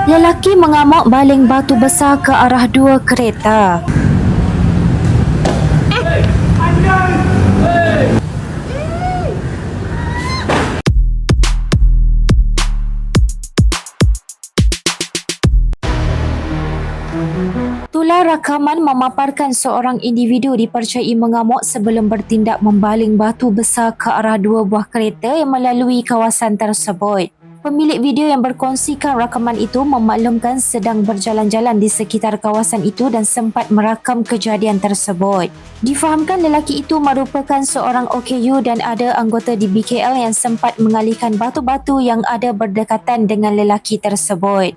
Lelaki mengamuk baling batu besar ke arah dua kereta. Tular rakaman memaparkan seorang individu dipercayai mengamuk sebelum bertindak membaling batu besar ke arah dua buah kereta yang melalui kawasan tersebut. Pemilik video yang berkongsikan rakaman itu memaklumkan sedang berjalan-jalan di sekitar kawasan itu dan sempat merakam kejadian tersebut. Difahamkan lelaki itu merupakan seorang OKU dan ada anggota di BKL yang sempat mengalihkan batu-batu yang ada berdekatan dengan lelaki tersebut.